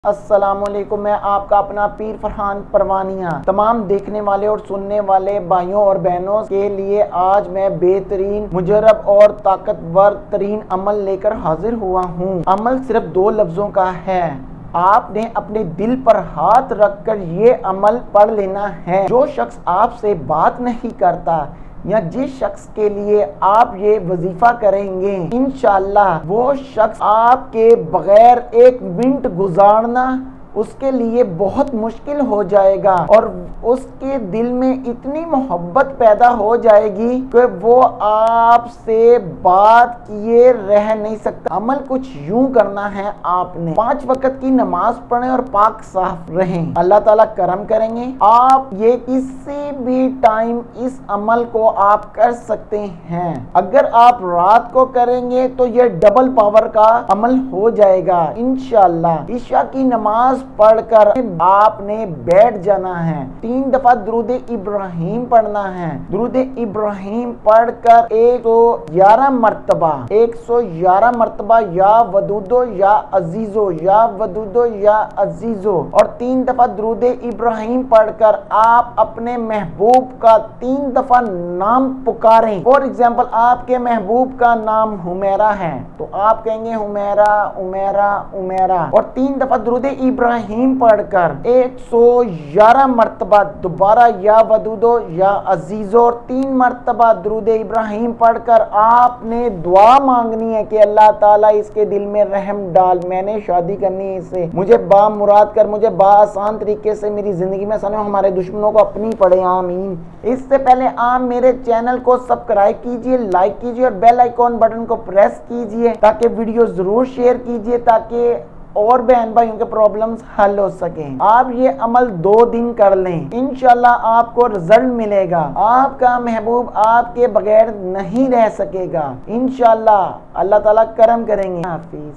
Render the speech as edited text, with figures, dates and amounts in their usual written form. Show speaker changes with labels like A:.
A: السلام علیکم، میں آپ کا اپنا پیر فرحان پروانیہ تمام دیکھنے والے اور سننے والے بھائیوں اور بہنوں کے لیے آج میں بہترین مجرب اور طاقتور ترین عمل لے کر حاضر ہوا ہوں۔ عمل صرف 2 لفظوں کا ہے۔ آپ نے اپنے دل پر ہاتھ رکھ کر یہ عمل پڑھ لینا ہے۔ جو شخص آپ سے بات نہیں کرتا یا جس شخص کے لیے آپ یہ وظیفہ کریں گے، انشاءاللہ وہ شخص آپ کے بغیر 1 منٹ گزارنا اس کے لیے بہت مشکل ہو جائے گا، اور اس کے دل میں اتنی محبت پیدا ہو جائے گی کہ وہ آپ سے بات کیے رہ نہیں سکتا۔ عمل کچھ یوں کرنا ہے، آپ نے 5 وقت کی نماز پڑھیں اور پاک صاف رہیں، اللہ تعالیٰ کرم کریں گے۔ آپ یہ کسی بھی ٹائم اس عمل کو آپ کر سکتے ہیں۔ اگر آپ رات کو کریں گے تو یہ ڈبل پاور کا عمل ہو جائے گا انشاءاللہ۔ عشاء کی نماز پڑھ کر آپ نے بیٹھ جانا ہے، 3 دفعہ درود ابراہیم پڑھنا ہے۔ درود ابراہیم پڑھ کر 111 مرتبہ یا ودودو یا عزیزو یا ودودو یا عزیزو، اور 3 دفعہ درود ابراہیم پڑھ کر آپ اپنے محبوب کا 3 دفعہ نام پکاریں۔ فور ایگزامپل، آپ کے محبوب کا نام حمیرہ ہے تو آپ کہیں گے حمیرہ حمیرہ حمیرہ، اور 3 دفعہ درود ابراہیم پڑھ کر 111 مرتبہ دوبارہ یا ودودو یا عزیزو، اور 3 مرتبہ درود ابراہیم پڑھ کر آپ نے دعا مانگنی ہے کہ اللہ تعالیٰ اس کے دل میں رحم ڈال، میں نے شادی کرنی ہے، اسے مجھے با مراد کر، مجھے با آسان طریقے سے میری زندگی میں سنو، ہمارے دشمنوں کو اپنی پڑے، آمین۔ اس سے پہلے آپ میرے چینل کو سبسکرائب کیجئے، لائک کیجئے اور بیل آئیکن بٹن کو پریس کیجئے تاکہ ویڈیو ضرور شیئر کیجئے تاکہ اور بہن بھائیوں کے پرابلمز حل ہو سکیں۔ آپ یہ عمل 2 دن کر لیں، انشاءاللہ آپ کو رزلٹ ملے گا، آپ کا محبوب آپ کے بغیر نہیں رہ سکے گا انشاءاللہ، اللہ تعالیٰ کرم کریں گے۔ حافظ۔